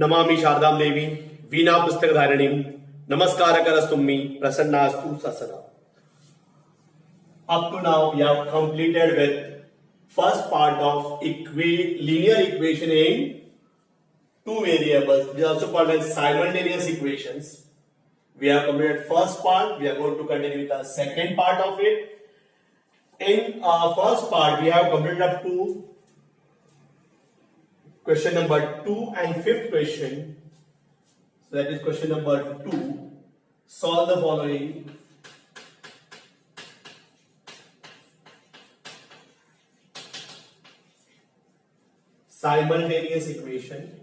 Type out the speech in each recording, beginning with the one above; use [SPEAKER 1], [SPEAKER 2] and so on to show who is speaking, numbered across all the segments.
[SPEAKER 1] Namami Sharada Devi Veena पुस्तकधारिणीं नमस्कारकरस्तु may प्रसन्नास्तु ससदा. Up to now we have completed with first part of linear equation in two variables. This is also called as simultaneous equations. We have completed first part. We are going to continue with the second part of it. In first part we have completed up to question number 2 and fifth question. So that is question number 2. Solve the following. Simultaneous equation.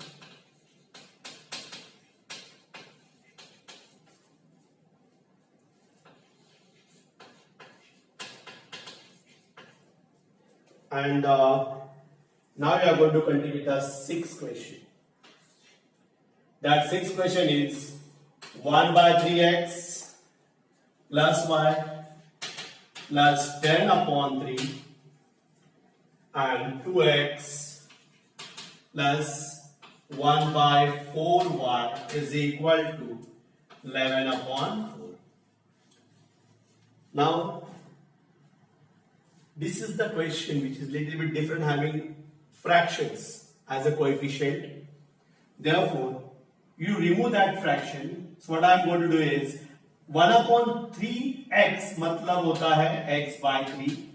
[SPEAKER 1] And now we are going to continue with the sixth question. That sixth question is 1 by 3x plus y plus 10 upon 3 and 2x plus 1 by 4y is equal to 11 upon 4. Now, this is the question which is little bit different, having fractions as a coefficient. Therefore, you remove that fraction. So what I am going to do is 1 upon 3x मतलब होता है x by 3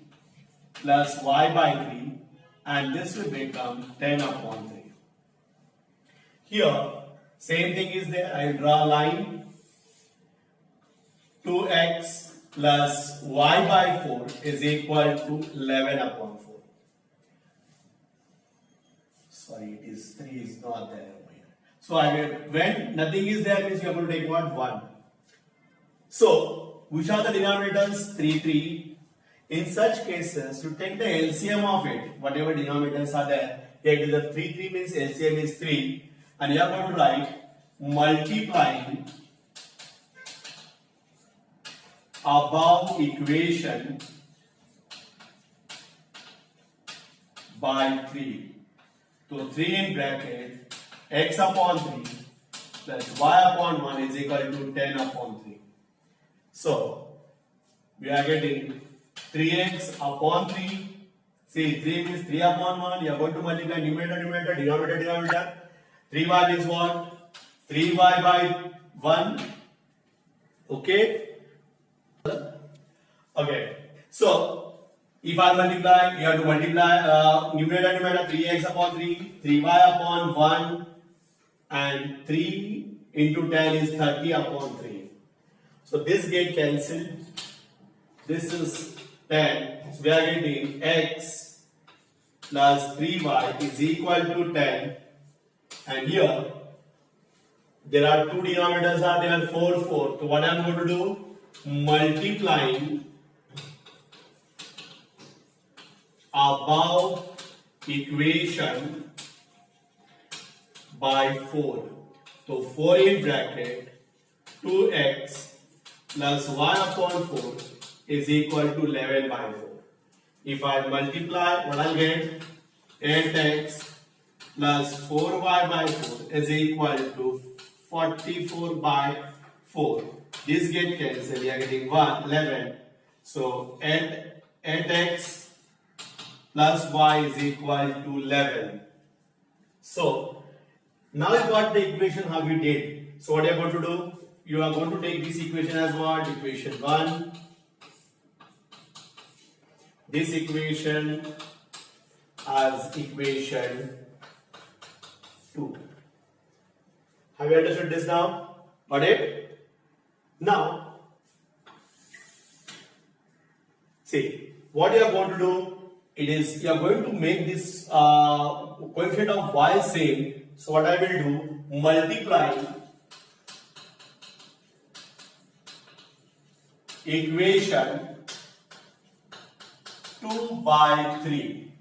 [SPEAKER 1] plus y by 3 and this will become 10 upon 3. Here, same thing is there. I will draw a line. 2x plus y by 4 is equal to 11 upon 4. Sorry, it is 3 is not there over here. So I will, when nothing is there means you are going to take what? 1. So, which are the denominators? 3, 3. In such cases, you take the LCM of it, whatever denominators are there. Here it is the 3, 3 means LCM is 3. And you are going to write multiplying above equation by 3. So 3 in bracket x upon 3 plus y upon 1 is equal to 10 upon 3. So we are getting 3x upon 3. See, 3 means 3 upon 1. You are going to multiply numerator, numerator, denominator, denominator. 3y means what? 3y by 1. Okay. Okay. So if I multiply, you have to multiply numerator, numerator 3x upon 3, 3y upon 1, and 3 into 10 is 30 upon 3. So this get cancelled. This is 10. So we are getting x plus 3y is equal to 10. And here there are two denominators are there, 4, 4. So what I am going to do? Multiplying above equation by 4. So 4 in bracket 2x plus 1 upon 4 is equal to 11 by 4. If I multiply, what I get? 8x plus 4y by 4 is equal to 44 by 4. This get cancelled. We are getting 11. So 8x plus y is equal to 11. So now you got the equation how we did. So what you are going to do? You are going to take this equation as what? Equation 1. This equation as equation 2. Have you understood this now? Got it? Now, see, what you are going to do, it is, you are going to make this coefficient of y same. So what I will do, multiply equation 2 by 3.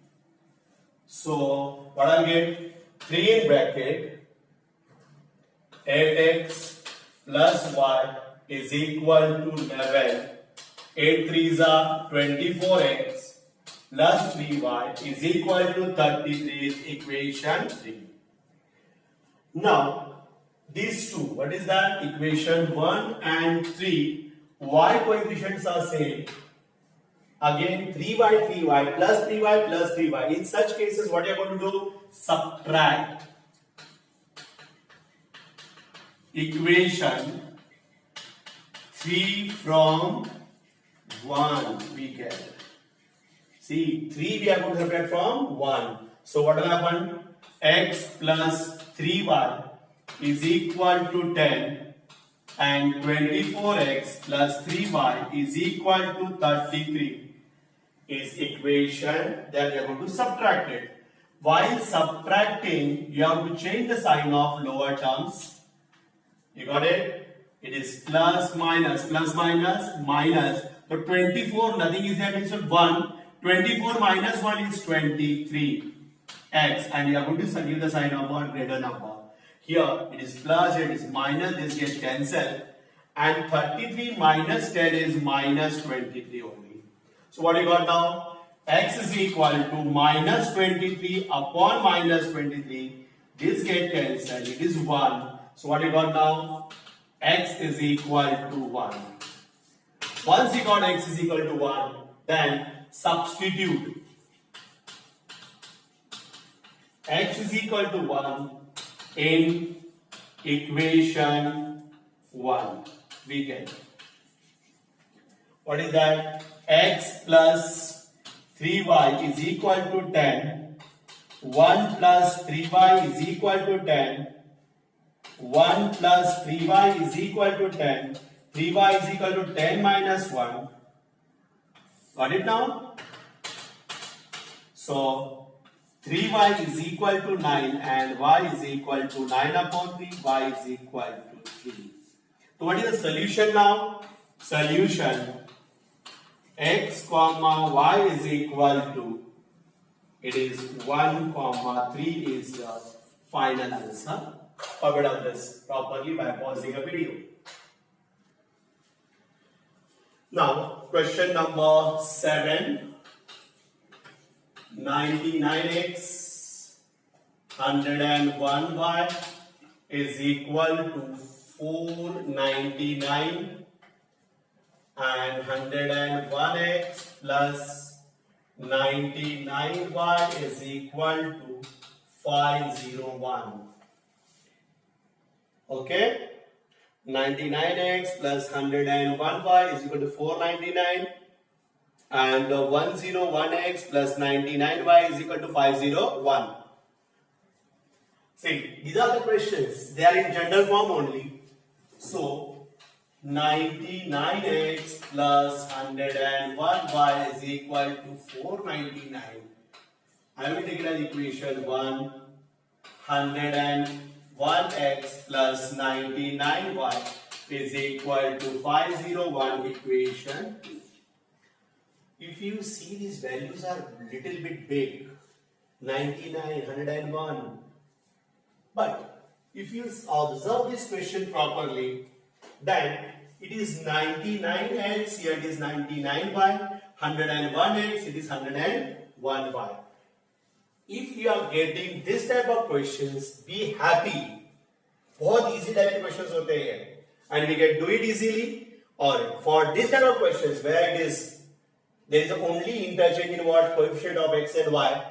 [SPEAKER 1] So what I will get, 3 in bracket 8x plus y is equal to 11. 8 3s are 24x plus 3y is equal to 33 is equation 3. Now, these two, what is that? Equation 1 and 3, y coefficients are same. Again, 3y, 3y, plus 3y, plus 3y. In such cases, what you are going to do? Subtract equation 3 from 1 we get. See, 3 we are going to subtract from 1. So what will happen? X plus 3y is equal to 10 and 24x plus 3y is equal to 33 is equation that we are going to subtract it. While subtracting, you have to change the sign of lower terms. You got it? It is plus minus, minus. So 24, nothing is there, means 1. 24 minus 1 is 23 x, and you are going to give the sign of a greater number. Here it is plus, it is minus, this gets cancelled, and 33 minus 10 is minus 23 only. So what you got now? X is equal to minus 23 upon minus 23. This gets cancelled, it is 1. So what you got now? X is equal to 1. Once you got x is equal to 1, then substitute x is equal to 1 in equation 1. We get, what is that? X plus 3y is equal to 10. 1 plus 3y is equal to 10. 1 plus 3y is equal to 10. 3y is equal to 10 minus 1. Got it now? So 3y is equal to 9 and y is equal to 9 upon 3, y is equal to 3. So what is the solution now? Solution x comma y is equal to, it is 1 comma 3 is the final answer. Covered up this properly by pausing a video. Now, question number 7. 99x 101y is equal to 499 and 101x plus 99y is equal to 501. Okay, 99x plus 101y is equal to 499 and 101x plus 99y is equal to 501. See, these are the questions. They are in general form only. So 99x plus 101y is equal to 499. I will take it as equation 1. 101x plus 99y is equal to 501 equation 2. If you see, these values are little bit big, 99, 101. But if you observe this question properly, then it is 99x, here it is 99y, 101x, it is 101y. If you are getting this type of questions, be happy. बहुत easy type of questions होते हैं, and we can do it easily. Or for this type of questions where it is there is only interchange in what coefficient of x and y,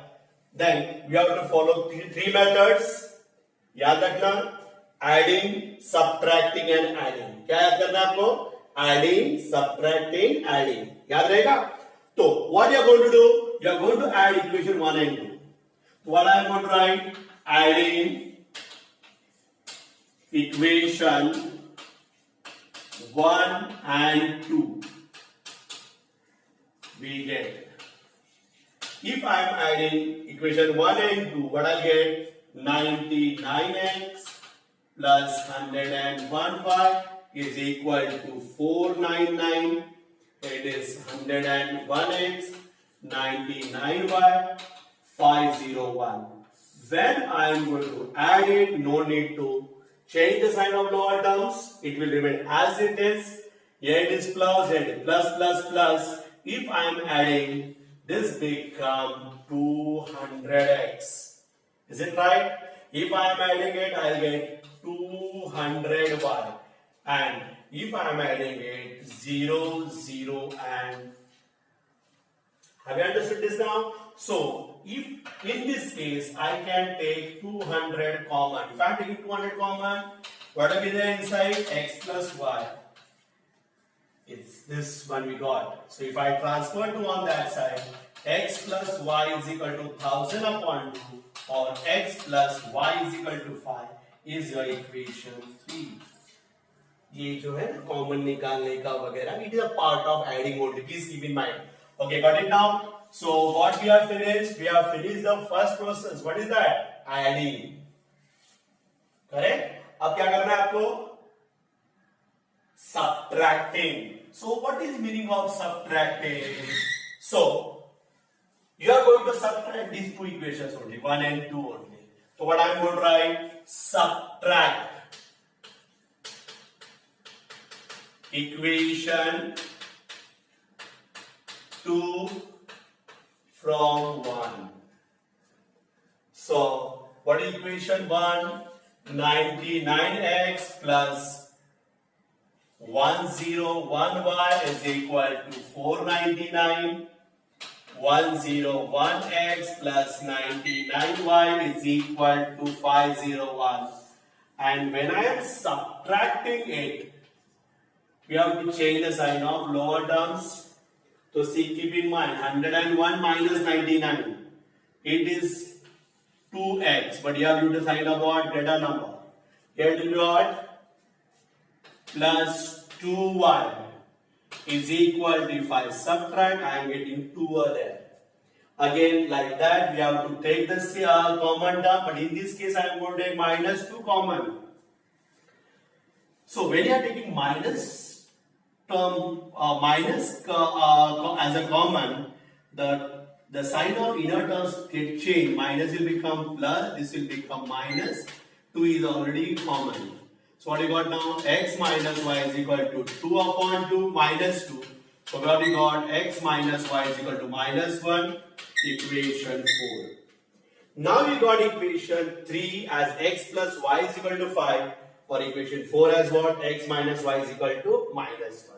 [SPEAKER 1] then we have to follow three methods. याद रखना, adding, subtracting and adding. क्या याद करना है आपको? Adding, subtracting, adding. याद रहेगा? तो what you are going to do? You are going to add equation 1 and 2. What I am going to write? Adding equation 1 and 2. We get, if I am adding equation 1 and 2, what I get? 99x plus 101y is equal to 499. It is 101x, 99y, 501. When I am going to add it, no need to change the sign of lower terms. It will remain as it is. Here it is plus, here it is plus, plus, plus. If I am adding, this become 200x. Is it right? If I am adding it, I'll get 200y. And if I am adding it, 0, 0 and have you understood this now? So, if in this case I can take 200 common, if I am taking 200 common, what will be there inside? X plus y. It's this one we got. So, if I transfer 2 on that side, x plus y is equal to 1000 upon 2 or x plus y is equal to 5 is your equation 3. ये जो है common निकालने का वगैरह, it is a part of adding only. Please keep in mind. Okay, got it now? So what we have finished? We have finished the first process. What is that? Adding. Correct? अब क्या करना है आपको? Subtracting. So what is meaning of subtracting? So you are going to subtract these two equations only, 1 and 2 only. So what I am going to write? Subtract equation 2 from 1. So what is equation 1? 99x plus 101y is equal to 499. 101x plus 99y is equal to 501. And when I am subtracting it, we have to change the sign of lower terms. So see, keep in mind, 101 minus 99, it is 2x, but you have to do the sign of what? Greater number. Here to be what? Plus 2y is equal to, if I subtract, I am getting 2 over there. Again, like that, we have to take the common term, but in this case, I am going to take minus 2 common. So when you are taking minus term, as a common, the sign of inner terms get changed. Minus will become plus, this will become minus. 2 is already common. So what you got now? X minus y is equal to 2 upon 2 minus 2. So what we got? X minus y is equal to minus 1, equation 4. Now we got equation 3 as x plus y is equal to 5, or equation 4 as what? X minus y is equal to minus 1.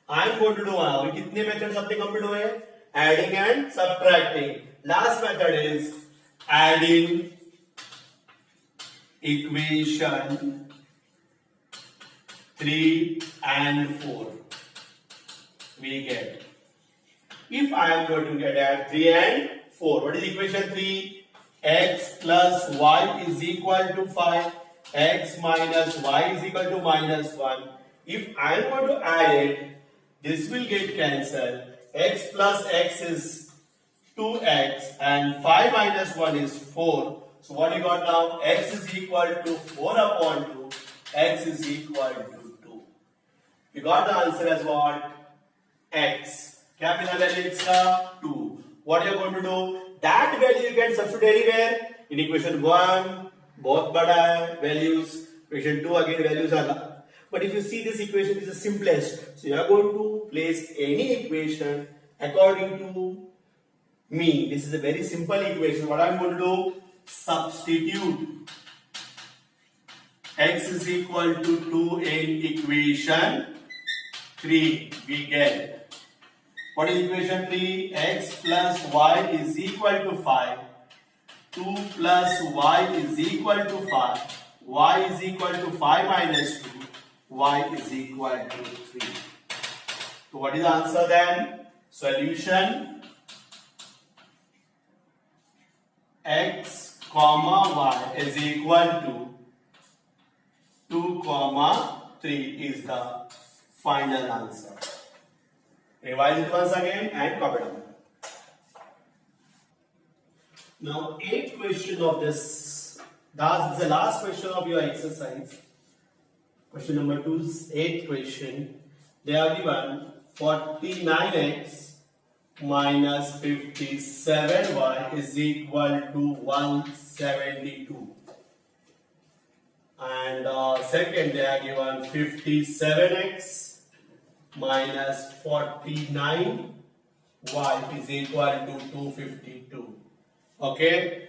[SPEAKER 1] I am going to do now. अभी कितने methods अपने complete हुए? Adding and subtracting. Last method is adding equation 3 and 4. We get. If I am going to add 3 and 4, what is equation 3? X plus y is equal to 5. X minus y is equal to minus 1. If I am going to add it, this will get cancelled. X plus x is 2x and 5 minus 1 is 4. So what you got now? X is equal to 4 upon 2. X is equal to 2. You got the answer as what? X. क्या मिला value x का? 2. What you are going to do? That value you can substitute anywhere. In equation 1, बहुत बड़ा है values. Equation 2 again values are. But if you see this equation is the simplest. So you are going to place any equation according to me. This is a very simple equation. What I am going to do? Substitute x is equal to 2 in equation 3. We get. What is equation 3? X plus y is equal to 5. 2 plus y is equal to 5. Y is equal to 5 minus 2. Y is equal to 3. So what is the answer then? Solution: x comma y is equal to 2 comma 3 is the final answer. Revise it once again and copy down. Now 8th question of this, that's the last question of your exercise. Question number 2 is 8th question. They are given 49x minus 57y is equal to 172. And second, they are given 57x minus 49y is equal to 252. Okay.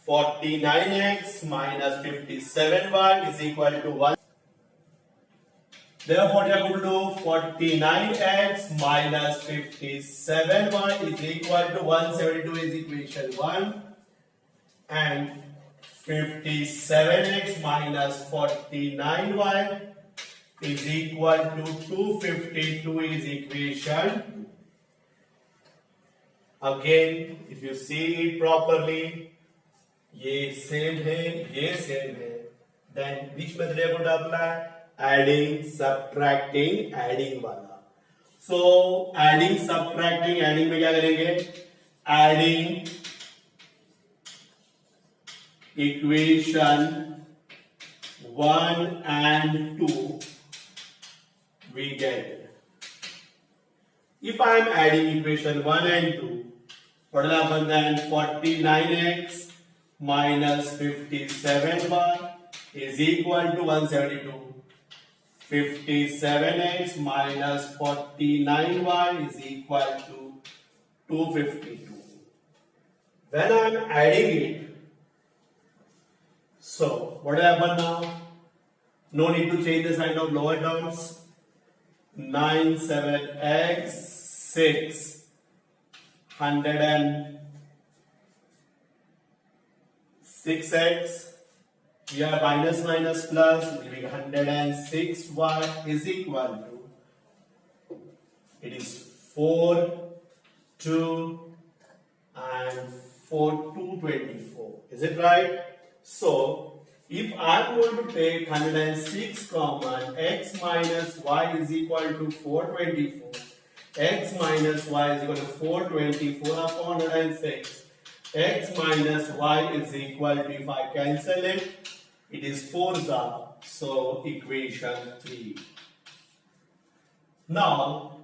[SPEAKER 1] 49x minus 57y is equal to 1. Therefore, we are going to do 49x minus 57y is equal to 172 is equation 1, and 57x minus 49y is equal to 252 is equation 2. Again, if you see it properly, ये same है, ये same है. Then which method are you going to apply? Adding, subtracting, adding वाला. So adding, subtracting, adding में क्या करेंगे? Adding equation 1 and 2 we get. If I am adding equation 1 and 2, what will happen then? 49x minus 57y is equal to 172. 57x minus 49y is equal to 252. When I am adding it, so what will happen now? No need to change the sign of lower terms. 97x 6 106x. Here minus minus plus giving 106y is equal to, it is 4 2 and 4 224. Is it right? So if I am going to take 106 common, x minus y is equal to 424. X minus y is equal to 424 upon 106. X minus y is equal to, if I cancel it, it is 4 so equation 3. Now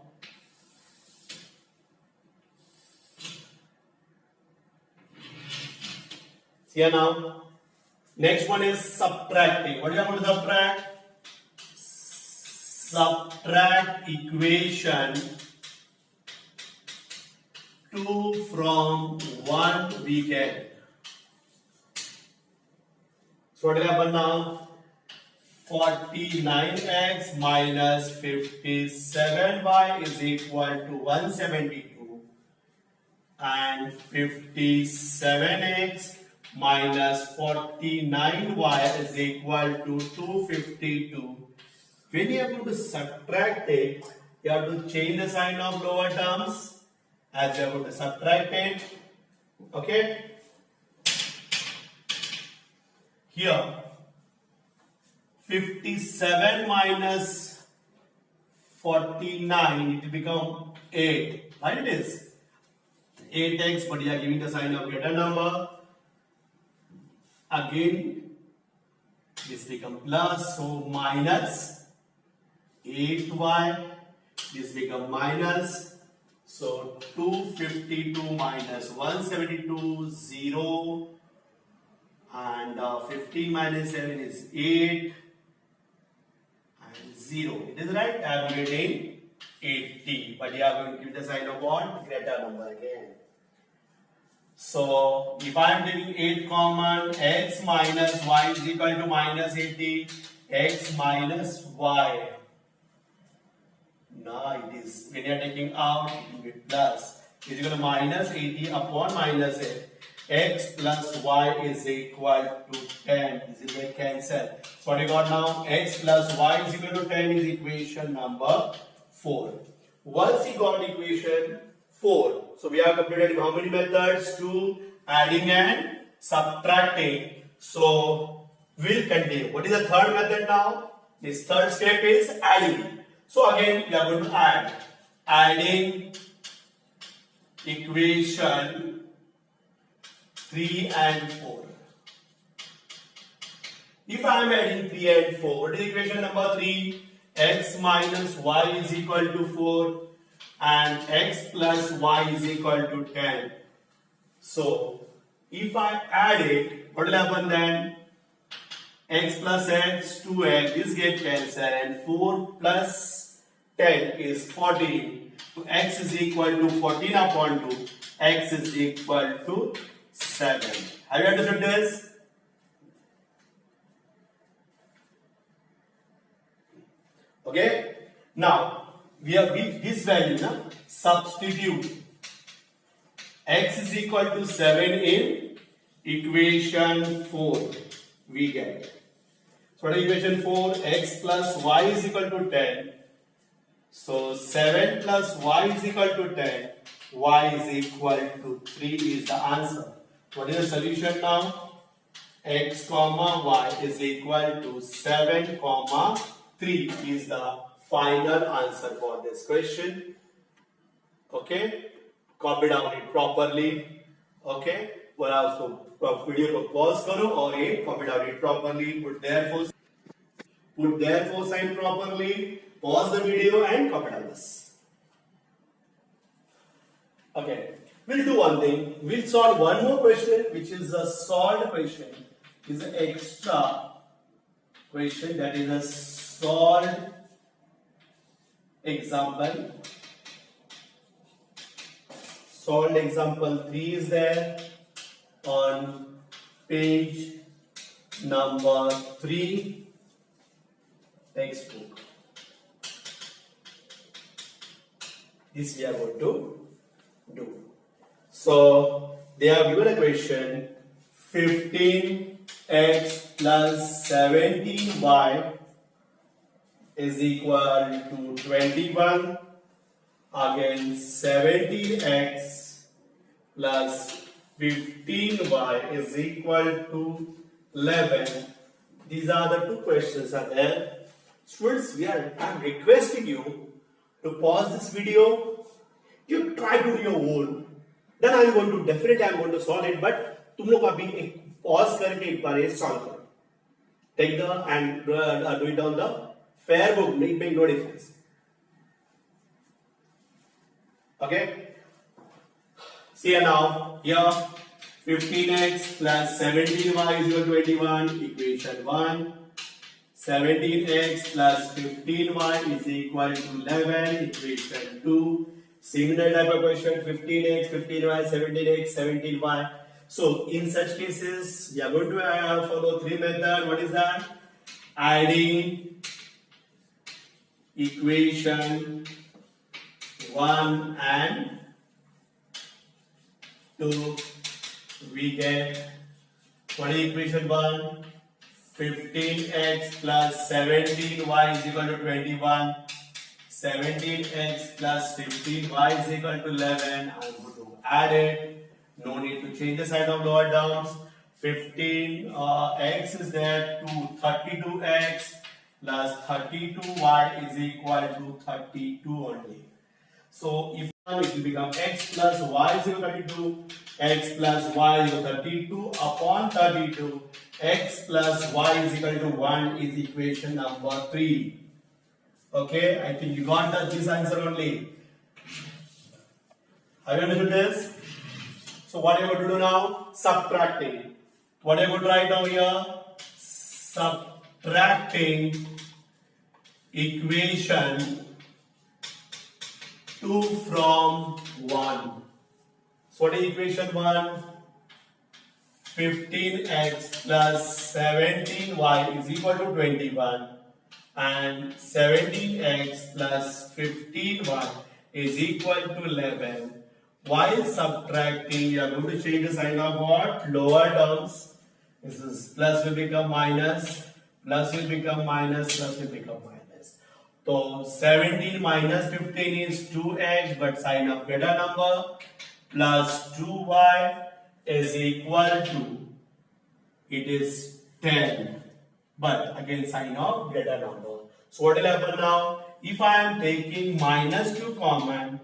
[SPEAKER 1] here now next one is subtracting. What are you going to subtract? Subtract equation 2 from 1 we get. So what will happen now? 49x minus 57y is equal to 172, and 57x minus 49y is equal to 252. When you are going to subtract it, you have to change the sign of lower terms as you are going to subtract it. Okay? Here 57 minus 49, it will become 8. Right? It is 8x, but you are giving the sign of greater number. Again, this become plus, so minus 8y. This become minus, so 252 minus 172, 0. And 15 minus 7 is 8 and 0. It is right. I am getting 80. But you are going to give the sign of what? Greater number again. So if I am taking 8 common, x minus y is equal to minus 80. X minus y. Now it is, when you are taking out, it will be plus. It is equal to minus 80 upon minus 8. X plus y is equal to 10. This is a cancel. So what you got now? X plus y is equal to 10 is equation number 4. Once you got equation 4, so we have completed how many methods? 2, adding and subtracting. So we'll continue. What is the third method now? This third step is adding. So again we are going to add. Adding equation 3 and 4. If I am adding 3 and 4, what is equation number 3? X minus y is equal to 4 and x plus y is equal to 10. So if I add it, what will happen then? X plus x, 2x, this get cancelled, and 4 plus 10 is 14. So x is equal to 14 upon 2. X is equal to 7. Have you understood this? Okay. Now we have this value now. Substitute x is equal to 7 in equation 4. We get. So what is equation 4? X plus y is equal to 10. So 7 plus y is equal to 10. Y is equal to 3 is the answer. What is the solution now? X comma y is equal to 7 comma 3 is the final answer for this question. Okay, copy down it properly. Okay, और आप उसको video को pause करो और ये copy down it properly. Put therefore sign properly. Pause the video and copy down this. Okay, we'll do one thing. We'll solve one more question, which is a solved question. Is an extra question, that is a solved example. Solved example 3 is there on page number 3 textbook. This we are going to do. So they have given a question: 15x plus 17y is equal to 21. Again, 17x plus 15y is equal to 11. These are the two questions are there. Students, I'm requesting you to pause this video. You try to do your own. Then I'm going to solve it. But तुम लोग अभी एक pause करके एक बार ये solve करो. Take the and do it on the fair book. Make no difference. Okay. See here now. Here 15x plus 17y is equal to 21. Equation 1. 17x plus 15y is equal to 11. Equation 2. Similar type of question: 15x, 15y, 17x, 17y. So in such cases, we are going to follow three methods. What is that? Adding equation 1 and 2. We get what is equation 1? 15x plus 17y is equal to 21. 17x plus 15y is equal to 11. I'm going to add it. No need to change the sign of lower downs. 15x is there to 32x plus 32y is equal to 32 only. So if it will become x plus y is equal to 32, x plus y is equal to 32 upon 32, x plus y is equal to 1 is equation number 3. Okay, I think you got this answer only. Have you understood this? So what are you going to do now? Subtracting. What are you going to write down here? Subtracting equation 2 from 1. So what is equation 1? 15x plus 17y is equal to 21. And 17x plus 15y is equal to 11. While subtracting, you are going to change the sign of what? Lower terms. This is plus will become minus, plus will become minus, plus will become minus. So 17 minus 15 is 2x, but sign of greater number, plus 2y is equal to, it is 10. But again sign of greater number. So what will happen now? If I am taking minus 2 common,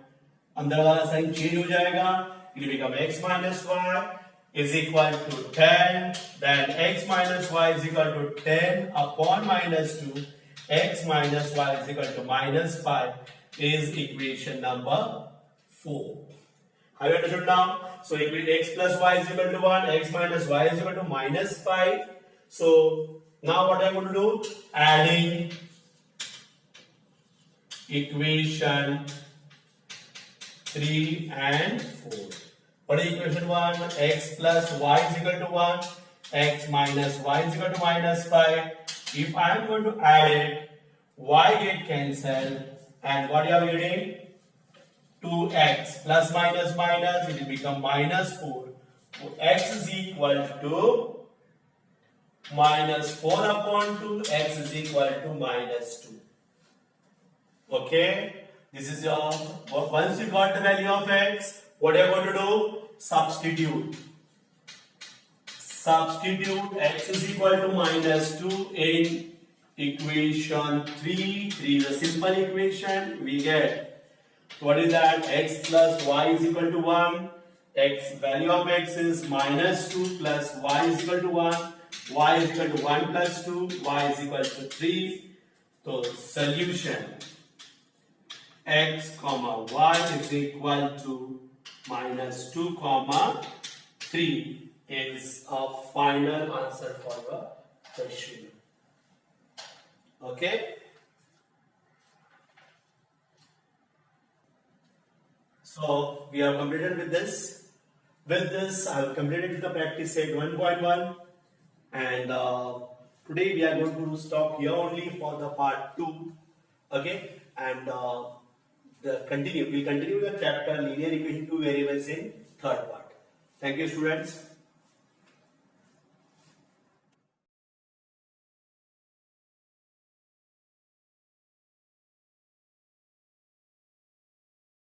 [SPEAKER 1] अंदर वाला sign change हो जाएगा. It will become x minus y is equal to 10. Then x minus y is equal to 10 upon minus 2. X minus y is equal to minus 5 is equation number 4. Have you understood now? So x plus y is equal to 1. X minus y is equal to minus 5. So now what I am going to do? Adding equation 3 and 4. What is equation 1? X plus y is equal to 1. X minus y is equal to minus 5. If I am going to add it, y get cancelled, and what you are getting? 2x plus minus minus, it will become minus 4. So x is equal to minus 4 upon 2, x is equal to minus 2. Okay, this is your, once you got the value of x, what are you going to do? Substitute. Substitute x is equal to minus 2 in equation 3. 3 is a simple equation. We get, what is that? X plus y is equal to 1. X, value of x is minus 2 plus y is equal to 1. Y is equal to 1 plus 2. Y is equal to 3. So solution x comma y is equal to minus 2 comma 3 is a final answer for the question. Okay. So we have completed with this. With this, I have completed with the practice set 1.1, and today we are going to stop here only for the part 2. Okay, and we'll continue the chapter linear equation 2 variables in third part. Thank you, students.